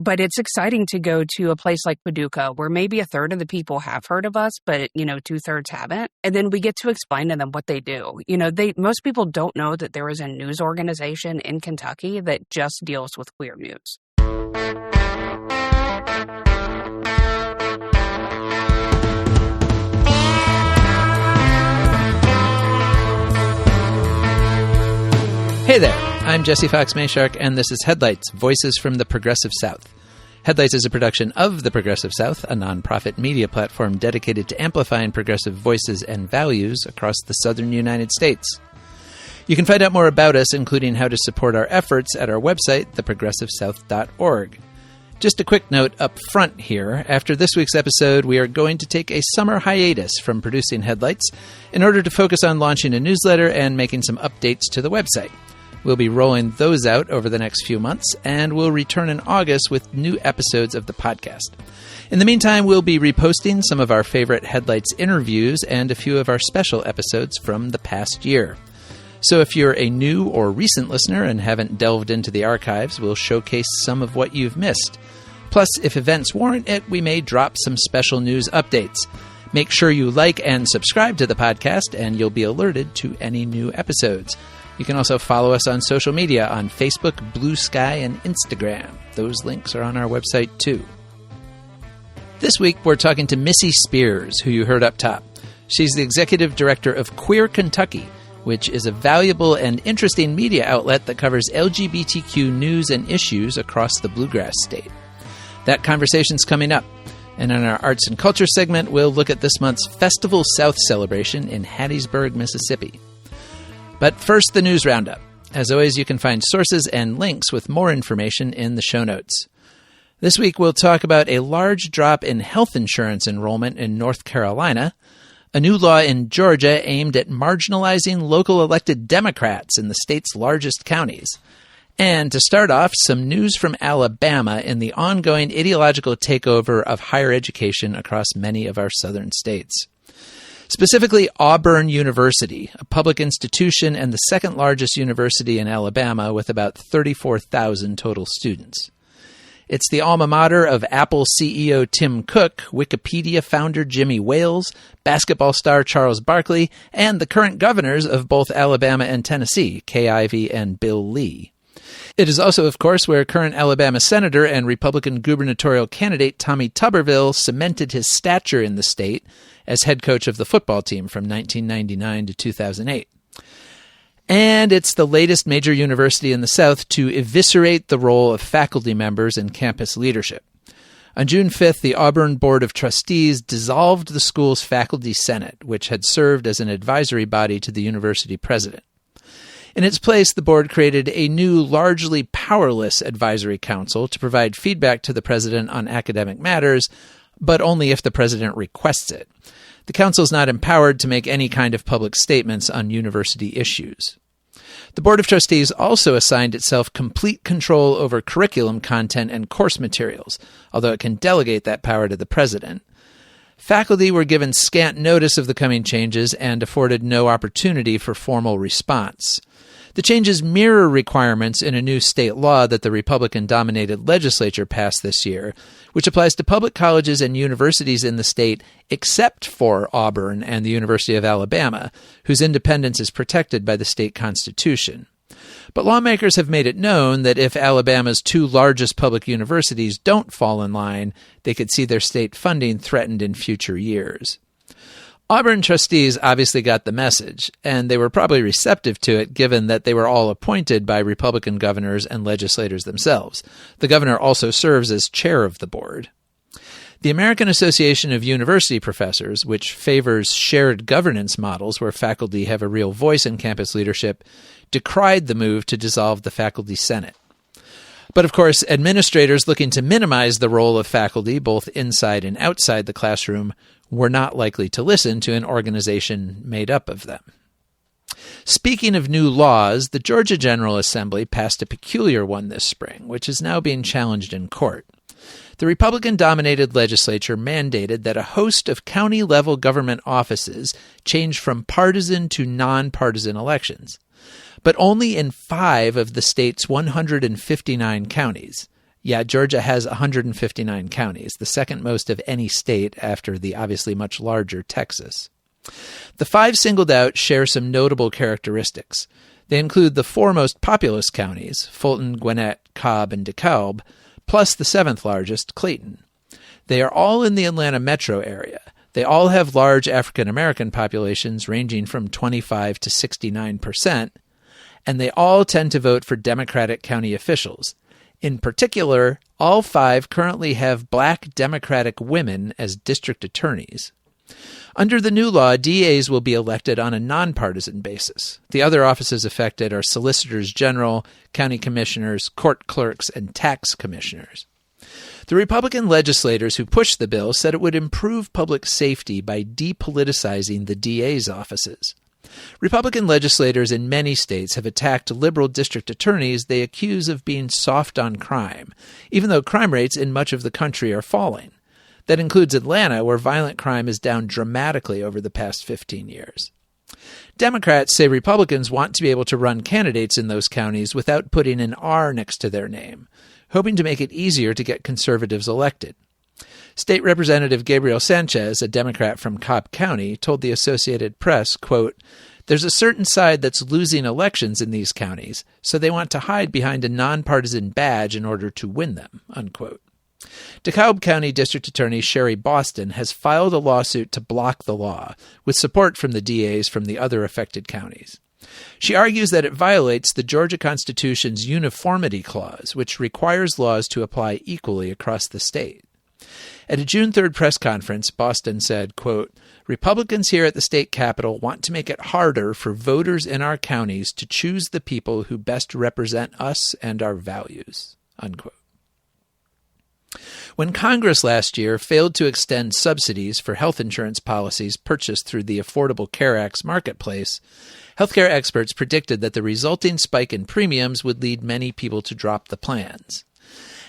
But it's exciting to go to a place like Paducah where maybe a third of the people have heard of us, but, 2/3 haven't. And then we get to explain to them what they do. Most people don't know that there is a news organization in Kentucky that just deals with queer news. Hey there, I'm Jesse Fox Mayshark, and this is Headlights, Voices from the Progressive South. Headlights is a production of the Progressive South, a nonprofit media platform dedicated to amplifying progressive voices and values across the southern United States. You can find out more about us, including how to support our efforts, at our website, theprogressivesouth.org. Just a quick note up front here. After this week's episode, we are going to take a summer hiatus from producing Headlights in order to focus on launching a newsletter and making some updates to the website. We'll be rolling those out over the next few months, and we'll return in August with new episodes of the podcast. In the meantime, we'll be reposting some of our favorite Headlights interviews and a few of our special episodes from the past year. So if you're a new or recent listener and haven't delved into the archives, we'll showcase some of what you've missed. Plus, if events warrant it, we may drop some special news updates. Make sure you like and subscribe to the podcast, and you'll be alerted to any new episodes. You can also follow us on social media on Facebook, Blue Sky, and Instagram. Those links are on our website, too. This week, we're talking to Missy Spears, who you heard up top. She's the Executive Director of QueerKentucky, which is a valuable and interesting media outlet that covers LGBTQ news and issues across the Bluegrass State. That conversation's coming up. And in our Arts and Culture segment, we'll look at this month's FestivalSouth celebration in Hattiesburg, Mississippi. But first, the news roundup. As always, you can find sources and links with more information in the show notes. This week, we'll talk about a large drop in health insurance enrollment in North Carolina, a new law in Georgia aimed at marginalizing local elected Democrats in the state's largest counties, and to start off, some news from Alabama in the ongoing ideological takeover of higher education across many of our southern states. Specifically, Auburn University, a public institution and the second largest university in Alabama with about 34,000 total students. It's the alma mater of Apple CEO Tim Cook, Wikipedia founder Jimmy Wales, basketball star Charles Barkley, and the current governors of both Alabama and Tennessee, Kay Ivey and Bill Lee. It is also, of course, where current Alabama Senator and Republican gubernatorial candidate Tommy Tuberville cemented his stature in the state as head coach of the football team from 1999 to 2008. And it's the latest major university in the South to eviscerate the role of faculty members in campus leadership. On June 5th, the Auburn Board of Trustees dissolved the school's faculty senate, which had served as an advisory body to the university president. In its place, the board created a new, largely powerless advisory council to provide feedback to the president on academic matters, but only if the president requests it. The council is not empowered to make any kind of public statements on university issues. The Board of Trustees also assigned itself complete control over curriculum content and course materials, although it can delegate that power to the president. Faculty were given scant notice of the coming changes and afforded no opportunity for formal response. The changes mirror requirements in a new state law that the Republican-dominated legislature passed this year, which applies to public colleges and universities in the state except for Auburn and the University of Alabama, whose independence is protected by the state constitution. But lawmakers have made it known that if Alabama's two largest public universities don't fall in line, they could see their state funding threatened in future years. Auburn trustees obviously got the message, and they were probably receptive to it given that they were all appointed by Republican governors and legislators themselves. The governor also serves as chair of the board. The American Association of University Professors, which favors shared governance models where faculty have a real voice in campus leadership, decried the move to dissolve the faculty senate. But of course, administrators looking to minimize the role of faculty, both inside and outside the classroom, were not likely to listen to an organization made up of them. Speaking of new laws, the Georgia General Assembly passed a peculiar one this spring, which is now being challenged in court. The Republican-dominated legislature mandated that a host of county-level government offices change from partisan to nonpartisan elections, but only in 5 of the state's 159 counties. Yeah, Georgia has 159 counties, the second most of any state after the obviously much larger Texas. The 5 singled out share some notable characteristics. They include the 4 most populous counties, Fulton, Gwinnett, Cobb, and DeKalb, plus the 7th largest, Clayton. They are all in the Atlanta metro area. They all have large African American populations ranging from 25 to 69%, and they all tend to vote for Democratic county officials. In particular, all 5 currently have Black Democratic women as district attorneys. Under the new law, DAs will be elected on a nonpartisan basis. The other offices affected are solicitors general, county commissioners, court clerks, and tax commissioners. The Republican legislators who pushed the bill said it would improve public safety by depoliticizing the DA's offices. Republican legislators in many states have attacked liberal district attorneys they accuse of being soft on crime, even though crime rates in much of the country are falling. That includes Atlanta, where violent crime is down dramatically over the past 15 years. Democrats say Republicans want to be able to run candidates in those counties without putting an R next to their name, hoping to make it easier to get conservatives elected. State Representative Gabriel Sanchez, a Democrat from Cobb County, told the Associated Press, quote, "There's a certain side that's losing elections in these counties, so they want to hide behind a nonpartisan badge in order to win them," unquote. DeKalb County District Attorney Sherry Boston has filed a lawsuit to block the law, with support from the DAs from the other affected counties. She argues that it violates the Georgia Constitution's Uniformity Clause, which requires laws to apply equally across the state. At a June 3rd press conference, Boston said, quote, "Republicans here at the state capitol want to make it harder for voters in our counties to choose the people who best represent us and our values," unquote. When Congress last year failed to extend subsidies for health insurance policies purchased through the Affordable Care Act's marketplace, healthcare experts predicted that the resulting spike in premiums would lead many people to drop the plans.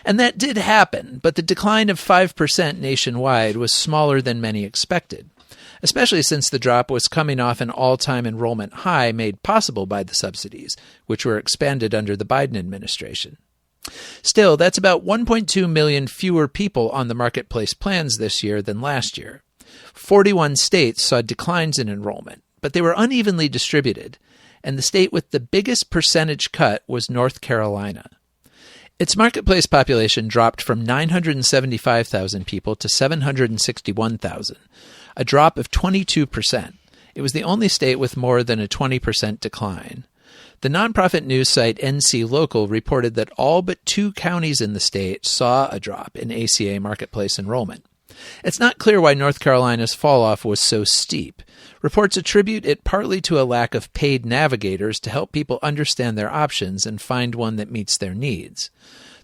And that did happen, but the decline of 5% nationwide was smaller than many expected, especially since the drop was coming off an all-time enrollment high made possible by the subsidies, which were expanded under the Biden administration. Still, that's about 1.2 million fewer people on the marketplace plans this year than last year. 41 states saw declines in enrollment, but they were unevenly distributed, and the state with the biggest percentage cut was North Carolina. Its marketplace population dropped from 975,000 people to 761,000, a drop of 22%. It was the only state with more than a 20% decline. The nonprofit news site NC Local reported that all but 2 counties in the state saw a drop in ACA marketplace enrollment. It's not clear why North Carolina's falloff was so steep. Reports attribute it partly to a lack of paid navigators to help people understand their options and find one that meets their needs.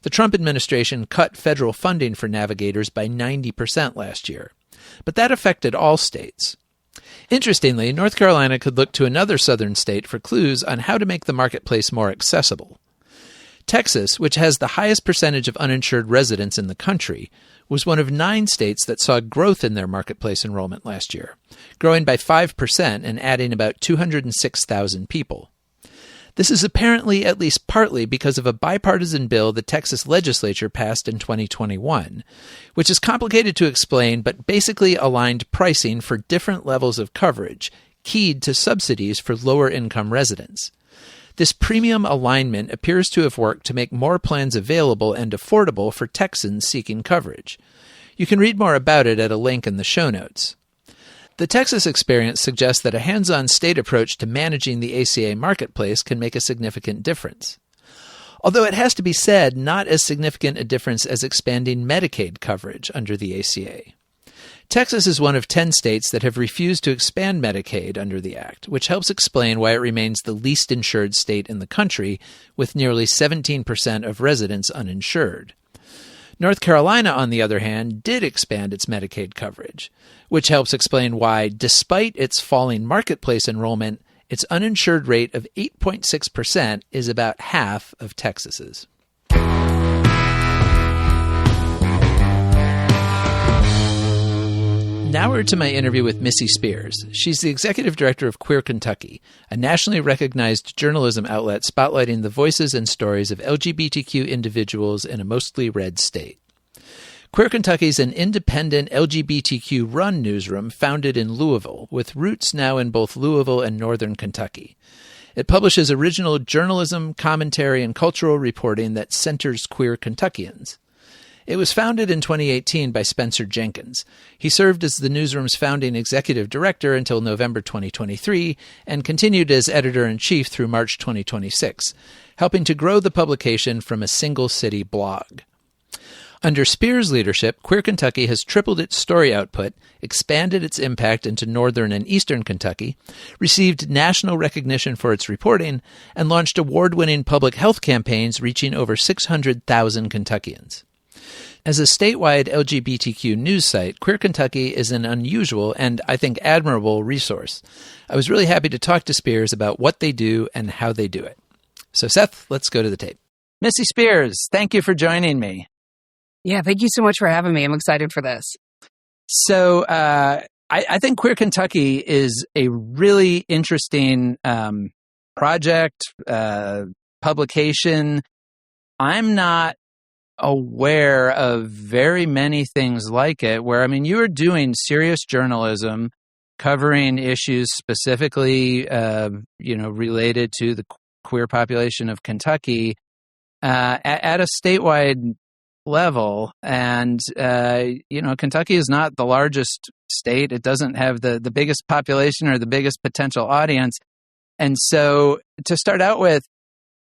The Trump administration cut federal funding for navigators by 90% last year, but that affected all states. Interestingly, North Carolina could look to another southern state for clues on how to make the marketplace more accessible. Texas, which has the highest percentage of uninsured residents in the country, was one of 9 states that saw growth in their marketplace enrollment last year, growing by 5% and adding about 206,000 people. This is apparently at least partly because of a bipartisan bill the Texas legislature passed in 2021, which is complicated to explain but basically aligned pricing for different levels of coverage, keyed to subsidies for lower-income residents. This premium alignment appears to have worked to make more plans available and affordable for Texans seeking coverage. You can read more about it at a link in the show notes. The Texas experience suggests that a hands-on state approach to managing the ACA marketplace can make a significant difference. Although it has to be said, not as significant a difference as expanding Medicaid coverage under the ACA. Texas is one of 10 states that have refused to expand Medicaid under the Act, which helps explain why it remains the least insured state in the country, with nearly 17% of residents uninsured. North Carolina, on the other hand, did expand its Medicaid coverage, which helps explain why, despite its falling marketplace enrollment, its uninsured rate of 8.6% is about half of Texas's. Now we're to my interview with Missy Spears. She's the Executive Director of QueerKentucky, a nationally recognized journalism outlet spotlighting the voices and stories of LGBTQ individuals in a mostly red state. QueerKentucky is an independent LGBTQ-run newsroom founded in Louisville, with roots now in both Louisville and northern Kentucky. It publishes original journalism, commentary, and cultural reporting that centers queer Kentuckians. It was founded in 2018 by Spencer Jenkins. He served as the newsroom's founding executive director until November 2023 and continued as editor-in-chief through March 2026, helping to grow the publication from a single-city blog. Under Spears' leadership, QueerKentucky has tripled its story output, expanded its impact into northern and eastern Kentucky, received national recognition for its reporting, and launched award-winning public health campaigns reaching over 600,000 Kentuckians. As a statewide LGBTQ news site, QueerKentucky is an unusual and, I think, admirable resource. I was really happy to talk to Spears about what they do and how they do it. So, Seth, let's go to the tape. Missy Spears, thank you for joining me. Yeah, thank you so much for having me. I'm excited for this. So I think QueerKentucky is a really interesting project, publication. I'm not aware of very many things like it where, I mean, you are doing serious journalism covering issues specifically, related to the queer population of Kentucky at a statewide level. And, Kentucky is not the largest state. It doesn't have the biggest population or the biggest potential audience. And so to start out with,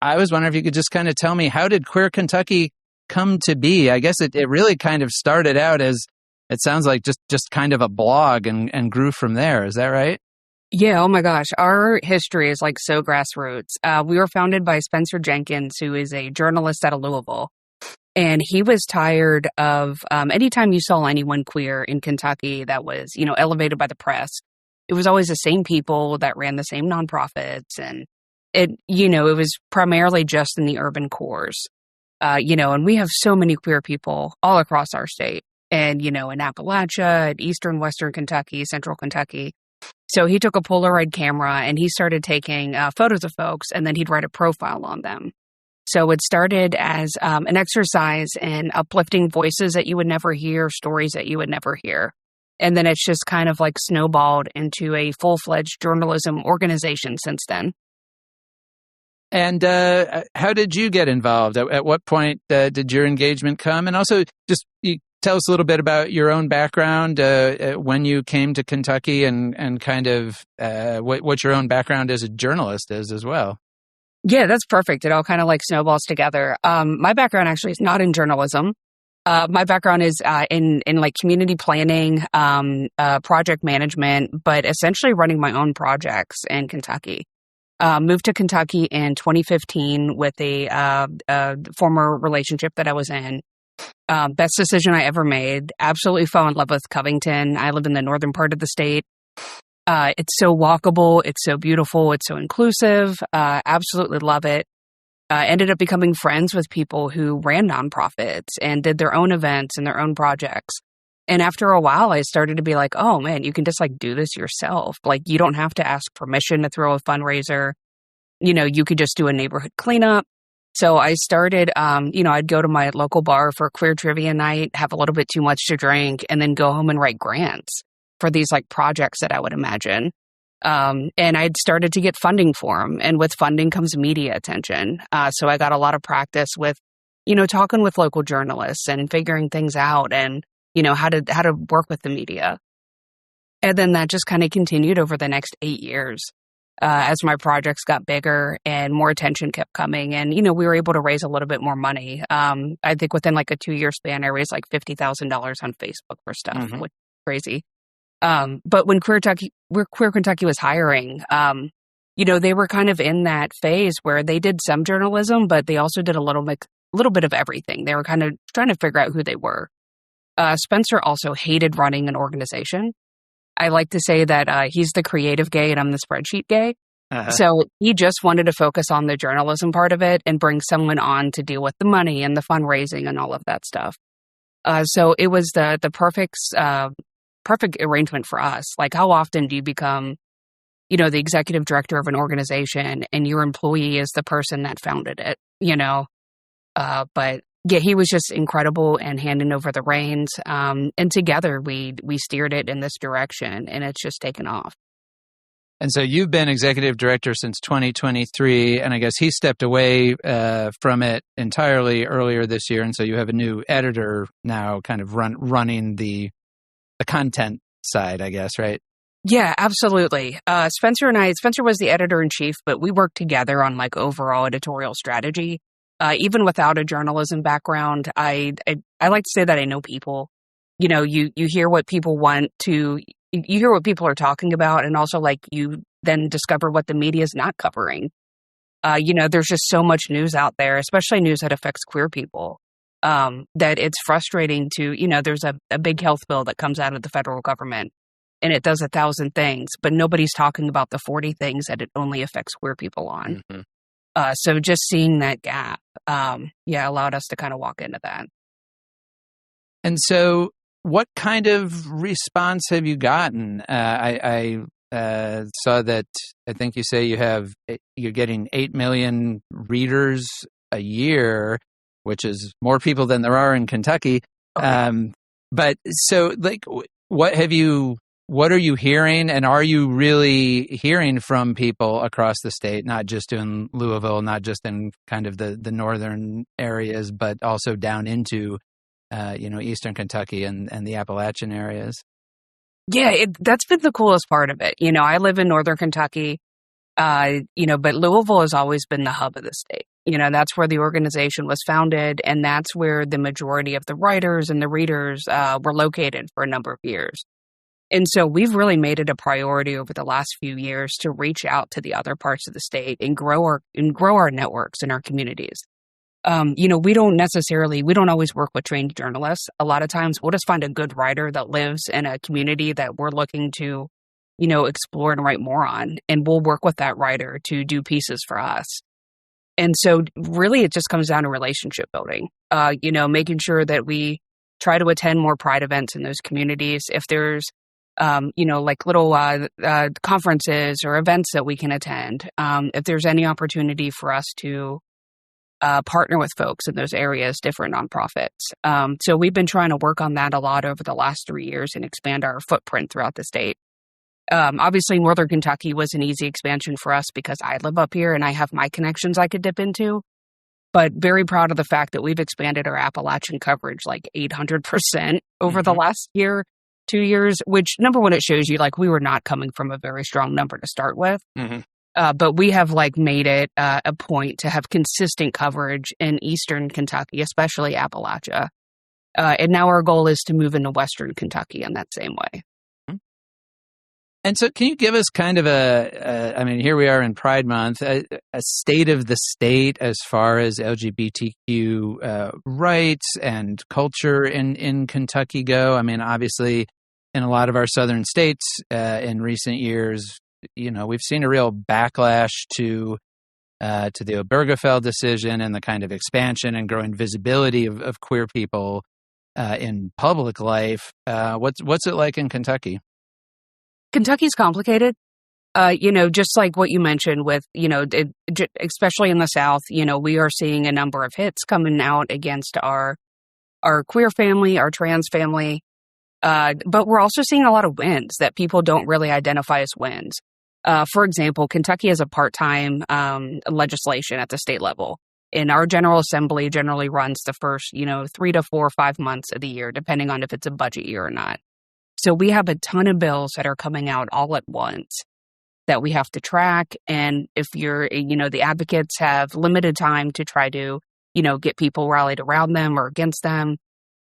I was wondering if you could just kind of tell me, how did QueerKentucky come to be? I guess it really kind of started out as, it sounds like just kind of a blog and grew from there. Is that right? Yeah, oh my gosh. Our history is like so grassroots. We were founded by Spencer Jenkins, who is a journalist out of Louisville. And he was tired of anytime you saw anyone queer in Kentucky that was, elevated by the press, it was always the same people that ran the same nonprofits. And it was primarily just in the urban cores, and we have so many queer people all across our state and, in Appalachia, and eastern, western Kentucky, central Kentucky. So he took a Polaroid camera and he started taking photos of folks, and then he'd write a profile on them. So it started as an exercise in uplifting voices that you would never hear, stories that you would never hear. And then it's just kind of like snowballed into a full-fledged journalism organization since then. And how did you get involved? At what point did your engagement come? And also, just tell us a little bit about your own background, when you came to Kentucky, and kind of what your own background as a journalist is as well. Yeah, that's perfect. It all kind of like snowballs together. My background actually is not in journalism. My background is in like community planning, project management, but essentially running my own projects in Kentucky. Moved to Kentucky in 2015 with a former relationship that I was in. Best decision I ever made. Absolutely fell in love with Covington. I live in the northern part of the state. It's so walkable. It's so beautiful. It's so inclusive. Absolutely love it. Ended up becoming friends with people who ran nonprofits and did their own events and their own projects. And after a while, I started to be like, oh man, you can just like do this yourself. Like you don't have to ask permission to throw a fundraiser. You could just do a neighborhood cleanup. So I started, I'd go to my local bar for queer trivia night, have a little bit too much to drink, and then go home and write grants for these like projects that I would imagine. And I'd started to get funding for them. And with funding comes media attention. So I got a lot of practice with, talking with local journalists and figuring things out and, how to work with the media. And then that just kind of continued over the next 8 years as my projects got bigger and more attention kept coming. And, we were able to raise a little bit more money. I think within like a 2-year span, I raised like $50,000 on Facebook for stuff, which is crazy. But when QueerKentucky was hiring, they were kind of in that phase where they did some journalism, but they also did a little bit of everything. They were kind of trying to figure out who they were. Spencer also hated running an organization. I like to say that he's the creative gay and I'm the spreadsheet gay. So he just wanted to focus on the journalism part of it and bring someone on to deal with the money and the fundraising and all of that stuff. So it was the perfect perfect arrangement for us. Like, how often do you become, the executive director of an organization and your employee is the person that founded it, But yeah, he was just incredible and handing over the reins. And together we steered it in this direction, and it's just taken off. And so you've been executive director since 2023, and I guess he stepped away from it entirely earlier this year. And so you have a new editor now kind of running the content side, I guess, right? Yeah, absolutely. Spencer was the editor-in-chief, but we worked together on like overall editorial strategy. Even without a journalism background, I like to say that I know people. You hear what people you hear what people are talking about, and also like you then discover what the media is not covering. There's just so much news out there, especially news that affects queer people, that it's frustrating to, there's a big health bill that comes out of the federal government and it does 1,000 things, but nobody's talking about the 40 things that it only affects queer people on. Mm-hmm. So just seeing that gap, allowed us to kind of walk into that. And so what kind of response have you gotten? I saw that, I think you say you're getting 8 million readers a year, which is more people than there are in Kentucky. Okay. But so like, what are you hearing, and are you really hearing from people across the state, not just in Louisville, not just in kind of the northern areas, but also down into Eastern Kentucky and the Appalachian areas? Yeah, that's been the coolest part of it. I live in Northern Kentucky, but Louisville has always been the hub of the state. That's where the organization was founded, and that's where the majority of the writers and the readers were located for a number of years. And so we've really made it a priority over the last few years to reach out to the other parts of the state and grow our networks and our communities. We don't always work with trained journalists. A lot of times we'll just find a good writer that lives in a community that we're looking to, explore and write more on. And we'll work with that writer to do pieces for us. And so really it just comes down to relationship building, making sure that we try to attend more Pride events in those communities. If there's, like little conferences or events that we can attend, if there's any opportunity for us to partner with folks in those areas, different nonprofits. So we've been trying to work on that a lot over the last 3 years and expand our footprint throughout the state. Obviously, Northern Kentucky was an easy expansion for us because I live up here and I have my connections I could dip into. But very proud of the fact that we've expanded our Appalachian coverage like 800% over the last 2 years, which, number one, it shows you like we were not coming from a very strong number to start with. Mm-hmm. But we have like made it a point to have consistent coverage in Eastern Kentucky, especially Appalachia. And now our goal is to move into Western Kentucky in that same way. And so can you give us kind of here we are in Pride Month, a state of the state as far as LGBTQ rights and culture in Kentucky go? I mean, obviously, in a lot of our southern states in recent years, we've seen a real backlash to the Obergefell decision and the kind of expansion and growing visibility of queer people in public life. What's it like in Kentucky? Kentucky's complicated. Just like what you mentioned with, especially in the South, we are seeing a number of hits coming out against our queer family, our trans family. But we're also seeing a lot of wins that people don't really identify as wins. For example, Kentucky has a part-time legislation at the state level. And our General Assembly generally runs the first, 3 to 4 or 5 months of the year, depending on if it's a budget year or not. So we have a ton of bills that are coming out all at once that we have to track. And if the advocates have limited time to try to, get people rallied around them or against them.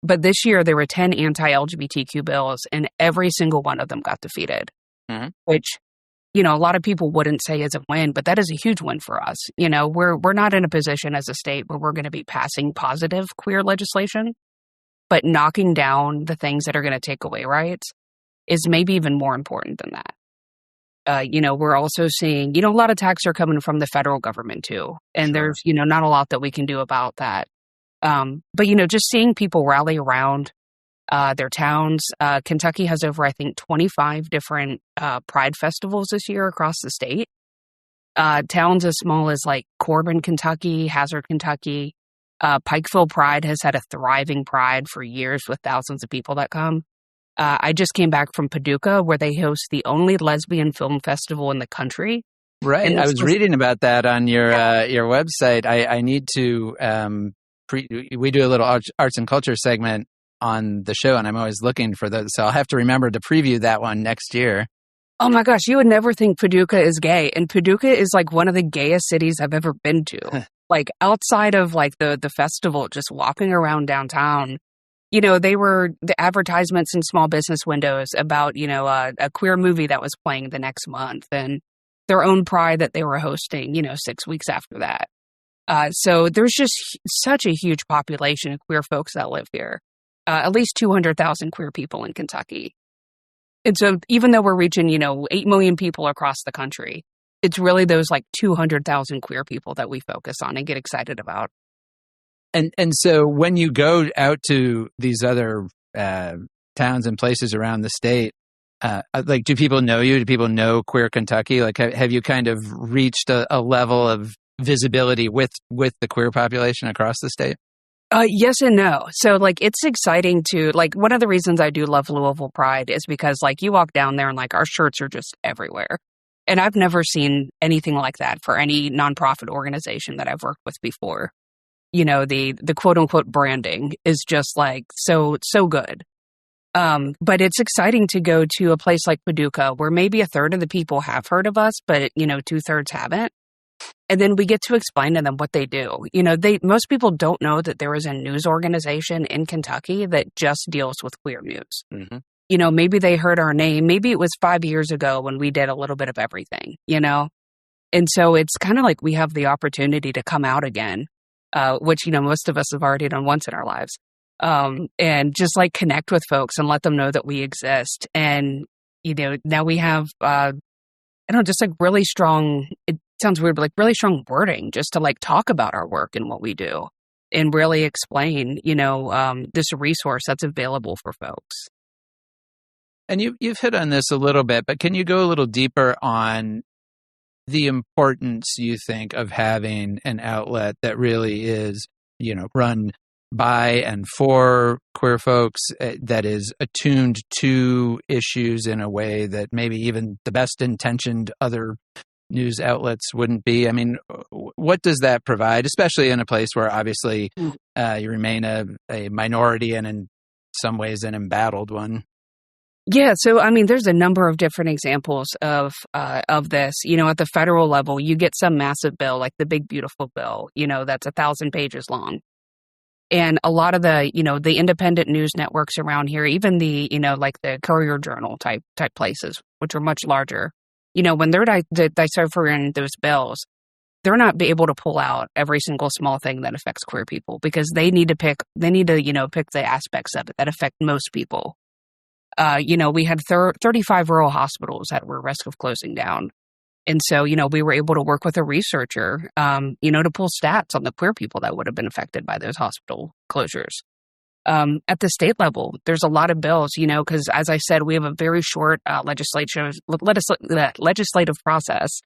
But this year there were 10 anti-LGBTQ bills and every single one of them got defeated, which, a lot of people wouldn't say is a win, but that is a huge win for us. We're not in a position as a state where we're going to be passing positive queer legislation. But knocking down the things that are going to take away rights is maybe even more important than that. We're also seeing, a lot of attacks are coming from the federal government too. And there's, not a lot that we can do about that. But, just seeing people rally around their towns. Kentucky has over, I think, 25 different pride festivals this year across the state. Towns as small as like Corbin, Kentucky, Hazard, Kentucky. Pikeville Pride has had a thriving pride for years with thousands of people that come. I just came back from Paducah, where they host the only lesbian film festival in the country. Right. I was reading about that on your website. I need to, we do a little arts and culture segment on the show, and I'm always looking for those. So I'll have to remember to preview that one next year. Oh my gosh, you would never think Paducah is gay. And Paducah is like one of the gayest cities I've ever been to. Like outside of like the festival, just walking around downtown, they were the advertisements in small business windows about, a queer movie that was playing the next month and their own pride that they were hosting, 6 weeks after that. So there's just such a huge population of queer folks that live here. At least 200,000 queer people in Kentucky. And so even though we're reaching, 8 million people across the country, it's really those like 200,000 queer people that we focus on and get excited about. And so when you go out to these other towns and places around the state, like, do people know you? Do people know QueerKentucky? Like, have you kind of reached a level of visibility with the queer population across the state? Yes and no. So, like, it's exciting to, like, one of the reasons I do love Louisville Pride is because, like, you walk down there and, like, our shirts are just everywhere. And I've never seen anything like that for any nonprofit organization that I've worked with before. The quote-unquote branding is just, like, so good. But it's exciting to go to a place like Paducah where maybe a third of the people have heard of us, but, 2/3 haven't. And then we get to explain to them what they do. Most people don't know that there is a news organization in Kentucky that just deals with queer news. Mm-hmm. Maybe they heard our name. Maybe it was 5 years ago when we did a little bit of everything, And so it's kind of like we have the opportunity to come out again, which, most of us have already done once in our lives. And just like connect with folks and let them know that we exist. And, now we have, just like really strong, it sounds weird, but like really strong wording just to like talk about our work and what we do and really explain, this resource that's available for folks. And you've hit on this a little bit, but can you go a little deeper on the importance, you think, of having an outlet that really is, run by and for queer folks, that is attuned to issues in a way that maybe even the best intentioned other news outlets wouldn't be? I mean, what does that provide, especially in a place where obviously you remain a minority and in some ways an embattled one? Yeah, so I mean, there's a number of different examples of this. At the federal level, you get some massive bill, like the Big Beautiful Bill, that's 1,000 pages long. And a lot of the, the independent news networks around here, even the, like the Courier Journal type places, which are much larger, when they're deciphering those bills, they're not be able to pull out every single small thing that affects queer people because they need to pick the aspects of it that affect most people. We had 35 rural hospitals that were at risk of closing down. And so, we were able to work with a researcher, to pull stats on the queer people that would have been affected by those hospital closures. At the state level, there's a lot of bills, because as I said, we have a very short legislative process.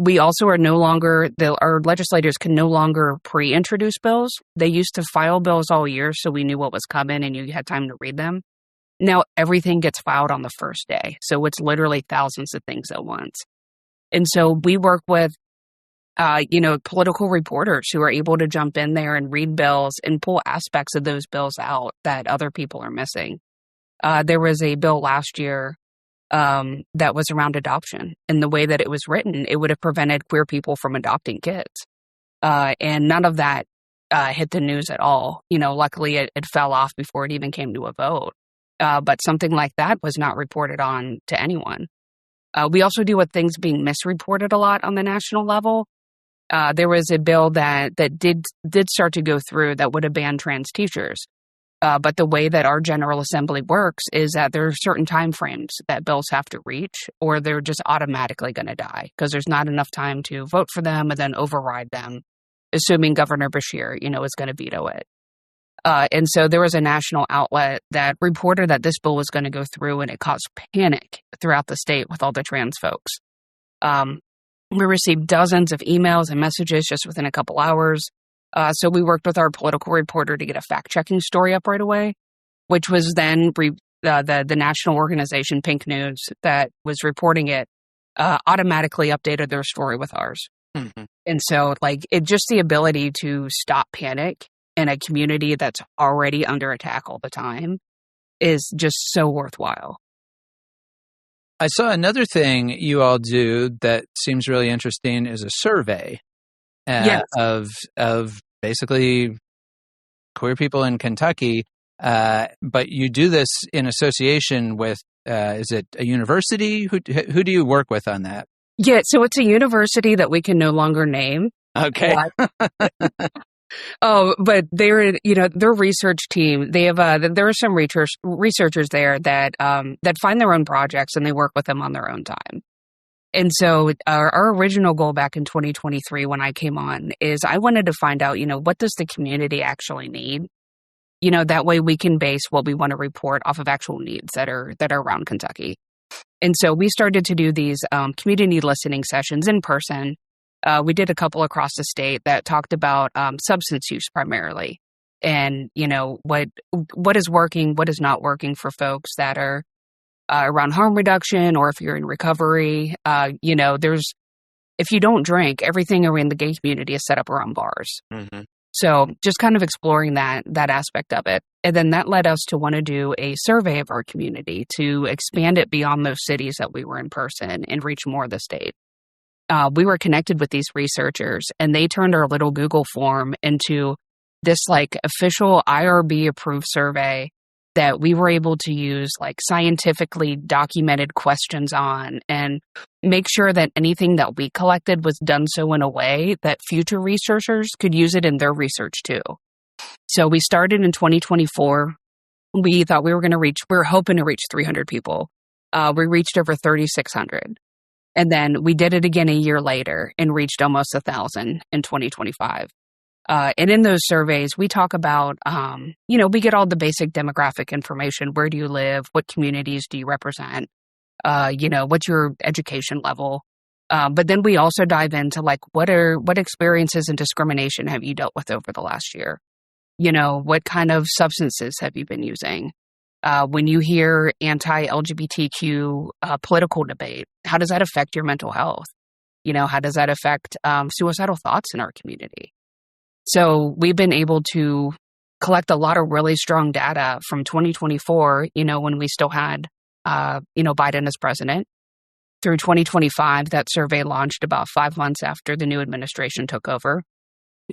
We also are no longer, our legislators can no longer pre-introduce bills. They used to file bills all year so we knew what was coming and you had time to read them. Now everything gets filed on the first day. So it's literally thousands of things at once. And so we work with, political reporters who are able to jump in there and read bills and pull aspects of those bills out that other people are missing. There was a bill last year that was around adoption. And the way that it was written, it would have prevented queer people from adopting kids. And none of that hit the news at all. Luckily it fell off before it even came to a vote. But something like that was not reported on to anyone. We also deal with things being misreported a lot on the national level. There was a bill that did start to go through that would have banned trans teachers. But the way that our General Assembly works is that there are certain time frames that bills have to reach, or they're just automatically going to die because there's not enough time to vote for them and then override them, assuming Governor Beshear, is going to veto it. And so there was a national outlet that reported that this bill was going to go through, and it caused panic throughout the state with all the trans folks. We received dozens of emails and messages just within a couple hours. So we worked with our political reporter to get a fact-checking story up right away, which was then the national organization Pink News that was reporting it automatically updated their story with ours. Mm-hmm. And so, just the ability to stop panic in a community that's already under attack all the time is just so worthwhile. I saw another thing you all do that seems really interesting is a survey Yes. of basically queer people in Kentucky. But you do this in association with, is it a university? Who do you work with on that? Yeah, so it's a university that we can no longer name. Okay. But they're, their research team, they have, there are some researchers there that find their own projects and they work with them on their own time. And so our original goal back in 2023 when I came on is I wanted to find out, what does the community actually need? That way we can base what we want to report off of actual needs that are around Kentucky. And so we started to do these community listening sessions in person. We did a couple across the state that talked about substance use primarily, and what is working, what is not working for folks that are around harm reduction, or if you're in recovery. If you don't drink, everything around the gay community is set up around bars. Mm-hmm. So just kind of exploring that aspect of it. And then that led us to want to do a survey of our community to expand it beyond those cities that we were in person and reach more of the state. We were connected with these researchers, and they turned our little Google form into this official IRB approved survey that we were able to use scientifically documented questions on and make sure that anything that we collected was done so in a way that future researchers could use it in their research too. So we started in 2024. We thought we were hoping to reach 300 people. We reached over 3,600. And then we did it again a year later and reached almost 1,000 in 2025. And in those surveys, we talk about, we get all the basic demographic information. Where do you live? What communities do you represent? What's your education level? But then we also dive into what experiences and discrimination have you dealt with over the last year? What kind of substances have you been using? When you hear anti-LGBTQ political debate, how does that affect your mental health? How does that affect suicidal thoughts in our community? So we've been able to collect a lot of really strong data from 2024, when we still had, Biden as president, through 2025. That survey launched about 5 months after the new administration took over.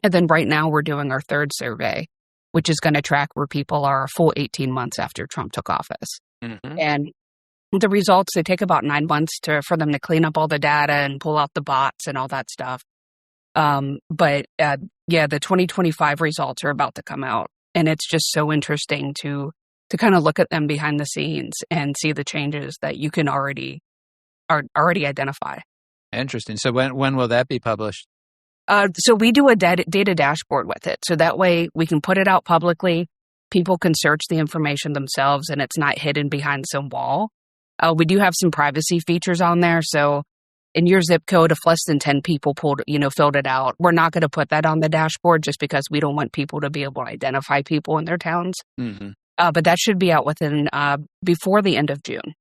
And then right now we're doing our third survey, which is going to track where people are a full 18 months after Trump took office. Mm-hmm. And the results, they take about 9 months for them to clean up all the data and pull out the bots and all that stuff. The 2025 results are about to come out, and it's just so interesting to kind of look at them behind the scenes and see the changes that you can already identify. Interesting. So when will that be published? So we do a data dashboard with it. So that way we can put it out publicly. People can search the information themselves, and it's not hidden behind some wall. We do have some privacy features on there. So in your zip code, if less than 10 people filled it out, we're not going to put that on the dashboard just because we don't want people to be able to identify people in their towns. Mm-hmm. But that should be out within before the end of June.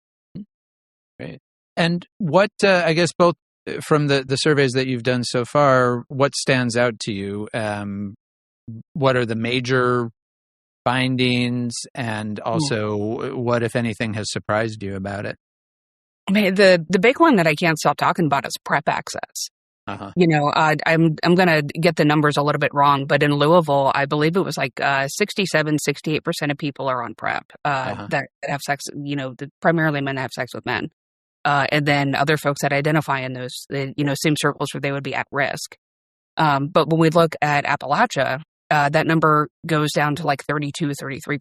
Great. And what, I guess, both from the surveys that you've done so far, what stands out to you? What are the major findings, and also what, if anything, has surprised you about it? I mean, the big one that I can't stop talking about is PrEP access. Uh-huh. I'm going to get the numbers a little bit wrong, but in Louisville, I believe it was 68% of people are on PrEP that have sex, primarily men have sex with men. And then other folks that identify in those, same circles where they would be at risk. But when we look at Appalachia, that number goes down to 32-33%.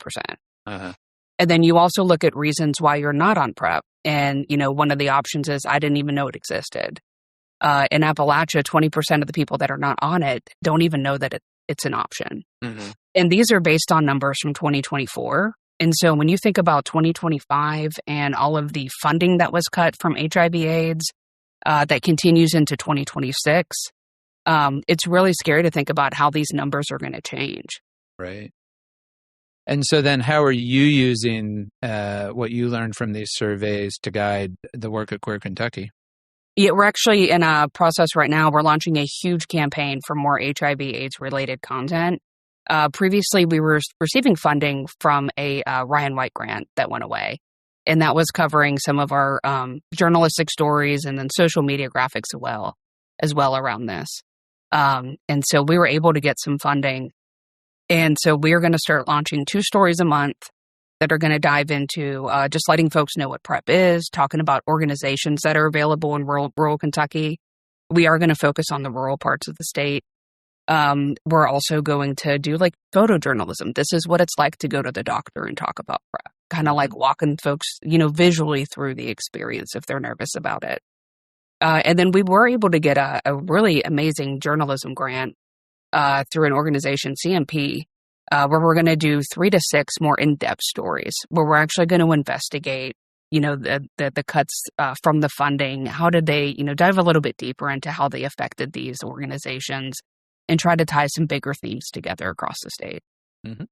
Uh-huh. And then you also look at reasons why you're not on PrEP. And, one of the options is I didn't even know it existed. In Appalachia, 20% of the people that are not on it don't even know that it's an option. Mm-hmm. And these are based on numbers from 2024. And so when you think about 2025 and all of the funding that was cut from HIV/AIDS that continues into 2026, it's really scary to think about how these numbers are going to change. Right. And so then how are you using what you learned from these surveys to guide the work at QueerKentucky? Yeah, we're actually in a process right now. We're launching a huge campaign for more HIV/AIDS related content. Previously, we were receiving funding from a Ryan White grant that went away. And that was covering some of our journalistic stories and then social media graphics as well around this. And so we were able to get some funding. And so we're going to start launching 2 stories a month that are going to dive into just letting folks know what PrEP is, talking about organizations that are available in rural Kentucky. We are going to focus on the rural parts of the state. We're also going to do like photojournalism. This is what it's like to go to the doctor and talk about PrEP, kind of like walking folks, visually through the experience if they're nervous about it. And then we were able to get a really amazing journalism grant through an organization, CMP, where we're going to do 3 to 6 more in-depth stories where we're actually going to investigate, the cuts from the funding. How did they, dive a little bit deeper into how they affected these organizations and try to tie some bigger themes together across the state. Mm-hmm.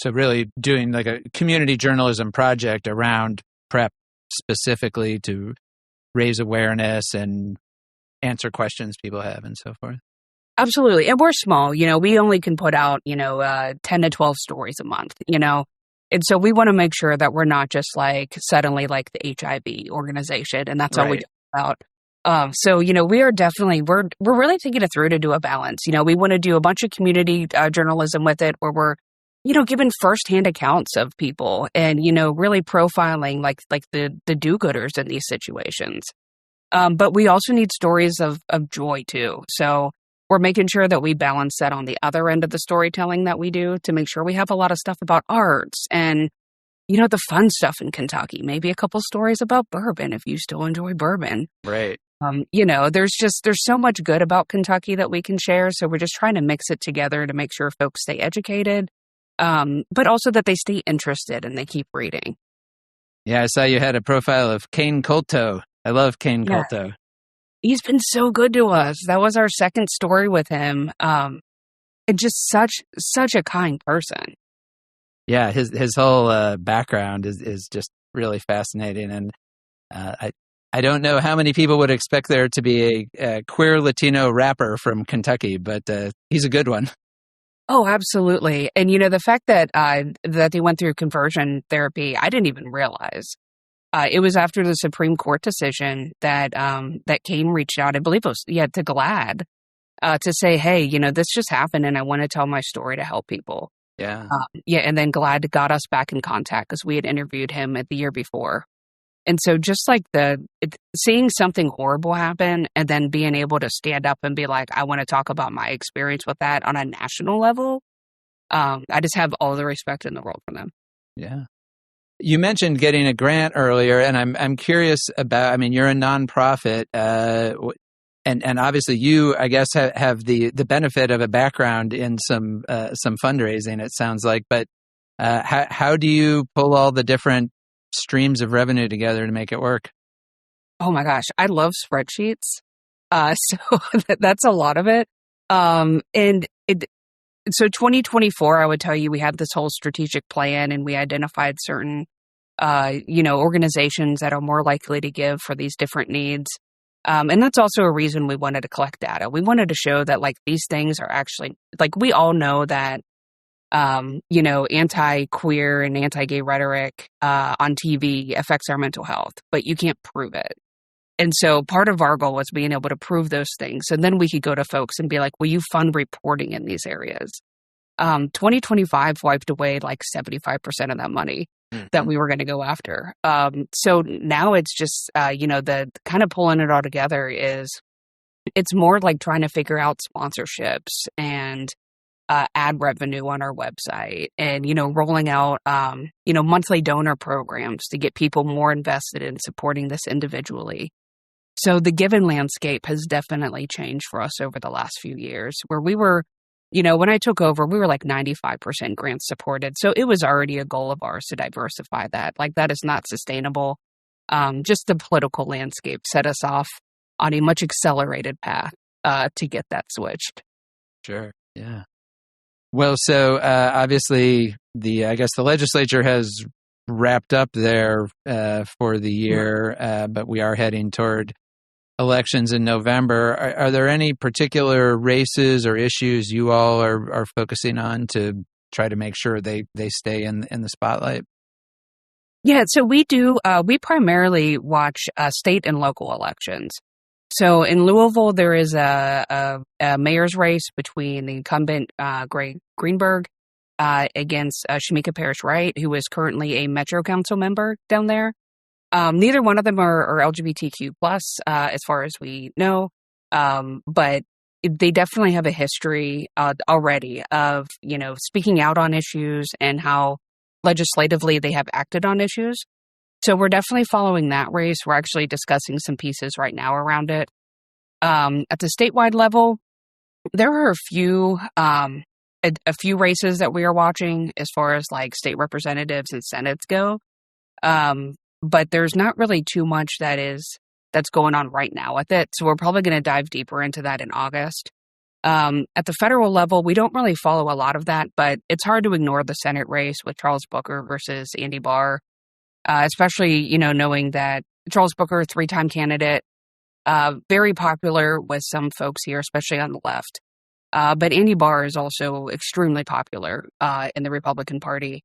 So really doing like a community journalism project around PrEP specifically to raise awareness and answer questions people have and so forth. Absolutely. And we're small, we only can put out, 10 to 12 stories a month, And so we want to make sure that we're not just like suddenly like the HIV organization and that's all we talk about. So, we are definitely, we're really thinking it through to do a balance. We want to do a bunch of community journalism with it where we're, giving firsthand accounts of people and, really profiling like the do-gooders in these situations. But we also need stories of joy too. So we're making sure that we balance that on the other end of the storytelling that we do to make sure we have a lot of stuff about arts and, the fun stuff in Kentucky. Maybe a couple stories about bourbon if you still enjoy bourbon. Right. There's so much good about Kentucky that we can share. So we're just trying to mix it together to make sure folks stay educated, but also that they stay interested and they keep reading. Yeah, I saw you had a profile of Kane Colto. I love Kane Colto. He's been so good to us. That was our second story with him. And just such a kind person. Yeah, his whole background is just really fascinating. And I don't know how many people would expect there to be a queer Latino rapper from Kentucky, but he's a good one. Oh, absolutely. And, the fact that they went through conversion therapy, I didn't even realize. It was after the Supreme Court decision that Kane reached out, I believe it was, to GLAAD to say, hey, this just happened and I want to tell my story to help people. Yeah. And then GLAAD got us back in contact because we had interviewed him the year before. And so just like seeing something horrible happen and then being able to stand up and be like, I want to talk about my experience with that on a national level. I just have all the respect in the world for them. Yeah. You mentioned getting a grant earlier, and I'm curious about, you're a nonprofit, and obviously you, I guess, have the benefit of a background in some fundraising, it sounds like, but how do you pull all the different streams of revenue together to make it work? Oh my gosh, I love spreadsheets. So that's a lot of it. So 2024, I would tell you, we had this whole strategic plan and we identified certain, organizations that are more likely to give for these different needs. And that's also a reason we wanted to collect data. We wanted to show that like these things are actually, like we all know that, anti-queer and anti-gay rhetoric on TV affects our mental health, but you can't prove it. And so part of our goal was being able to prove those things. And then we could go to folks and be like, will you fund reporting in these areas? 2025 wiped away like 75% of that money that we were going to go after. So now it's just, the kind of pulling it all together it's more like trying to figure out sponsorships and ad revenue on our website and, rolling out, monthly donor programs to get people more invested in supporting this individually. So the given landscape has definitely changed for us over the last few years, where we were, When I took over, we were like 95% grant supported. So it was already a goal of ours to diversify that. Like, that is not sustainable. Just the political landscape set us off on a much accelerated path to get that switched. Sure. Yeah. Well, so obviously, I guess the legislature has wrapped up there for the year, but we are heading toward elections in November. Are there any particular races or issues you all are focusing on to try to make sure they stay in the spotlight? Yeah, so we do. We primarily watch state and local elections. So in Louisville, there is a mayor's race between the incumbent Greg Greenberg against Shamika Parrish-Wright, who is currently a Metro Council member down there. Neither one of them are LGBTQ plus, as far as we know, but they definitely have a history already of speaking out on issues and how legislatively they have acted on issues. So we're definitely following that race. We're actually discussing some pieces right now around it. At the statewide level, there are a few races that we are watching as far as like state representatives and senates go. But there's not really too much that's going on right now with it. So we're probably going to dive deeper into that in August. At the federal level, we don't really follow a lot of that, but it's hard to ignore the Senate race with Charles Booker versus Andy Barr. Especially, knowing that Charles Booker, 3-time candidate, very popular with some folks here, especially on the left. But Andy Barr is also extremely popular in the Republican Party.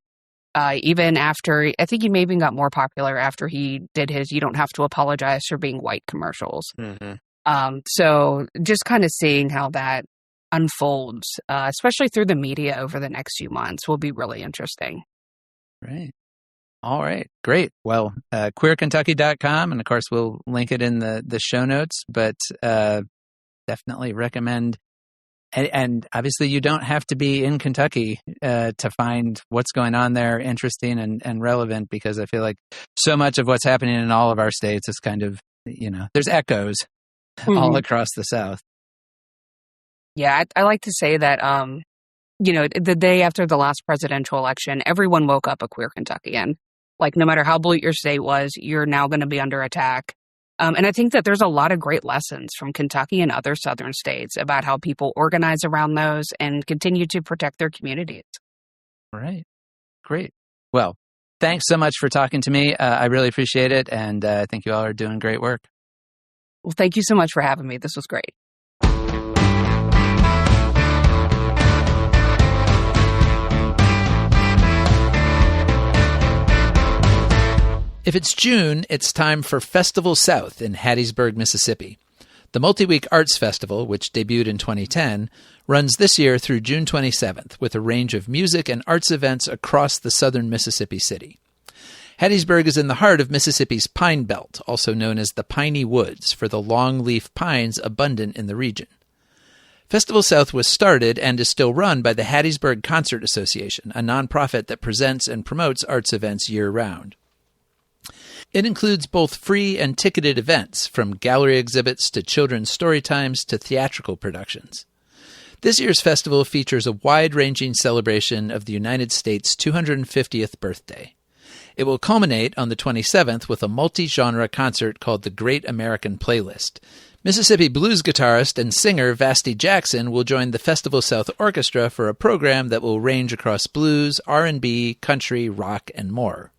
Even after, I think he may even got more popular after he did his "You Don't Have to Apologize for Being White" commercials. Mm-hmm. So just kind of seeing how that unfolds, especially through the media over the next few months, will be really interesting. Right. All right, great. Well, QueerKentucky.com, and of course we'll link it in the show notes, but definitely recommend, and obviously you don't have to be in Kentucky to find what's going on there interesting and relevant, because I feel like so much of what's happening in all of our states is kind of, there's echoes all across the South. Yeah, I like to say that, the day after the last presidential election, everyone woke up a queer Kentuckian. Like, no matter how blue your state was, you're now going to be under attack. And I think that there's a lot of great lessons from Kentucky and other southern states about how people organize around those and continue to protect their communities. Right. Great. Well, thanks so much for talking to me. I really appreciate it. And I think you all are doing great work. Well, thank you so much for having me. This was great. If it's June, it's time for FestivalSouth in Hattiesburg, Mississippi. The multi-week arts festival, which debuted in 2010, runs this year through June 27th with a range of music and arts events across the southern Mississippi city. Hattiesburg is in the heart of Mississippi's Pine Belt, also known as the Piney Woods, for the long-leaf pines abundant in the region. FestivalSouth was started and is still run by the Hattiesburg Concert Association, a nonprofit that presents and promotes arts events year-round. It includes both free and ticketed events, from gallery exhibits to children's story times to theatrical productions. This year's festival features a wide-ranging celebration of the United States' 250th birthday. It will culminate on the 27th with a multi-genre concert called the Great American Playlist. Mississippi blues guitarist and singer Vasti Jackson will join the FestivalSouth Orchestra for a program that will range across blues, R&B, country, rock, and more.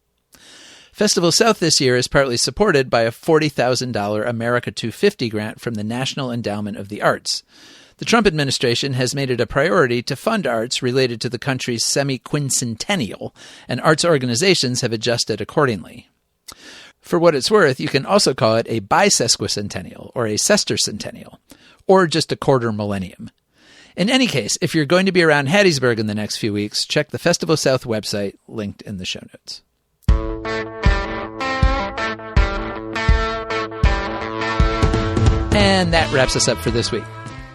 FestivalSouth this year is partly supported by a $40,000 America 250 grant from the National Endowment of the Arts. The Trump administration has made it a priority to fund arts related to the country's semi-quincentennial, and arts organizations have adjusted accordingly. For what it's worth, you can also call it a bisesquicentennial or a sesquicentennial, or just a quarter millennium. In any case, if you're going to be around Hattiesburg in the next few weeks, check the FestivalSouth website, linked in the show notes. And that wraps us up for this week.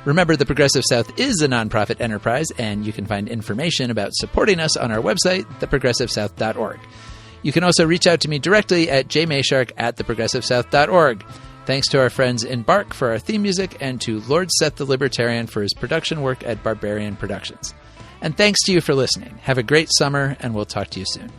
Remember, the Progressive South is a nonprofit enterprise, and you can find information about supporting us on our website, theprogressivesouth.org. You can also reach out to me directly at jmayshark@theprogressivesouth.org. Thanks to our friends in Bark for our theme music, and to Lord Seth the Libertarian for his production work at Barbarian Productions. And thanks to you for listening. Have a great summer, and we'll talk to you soon.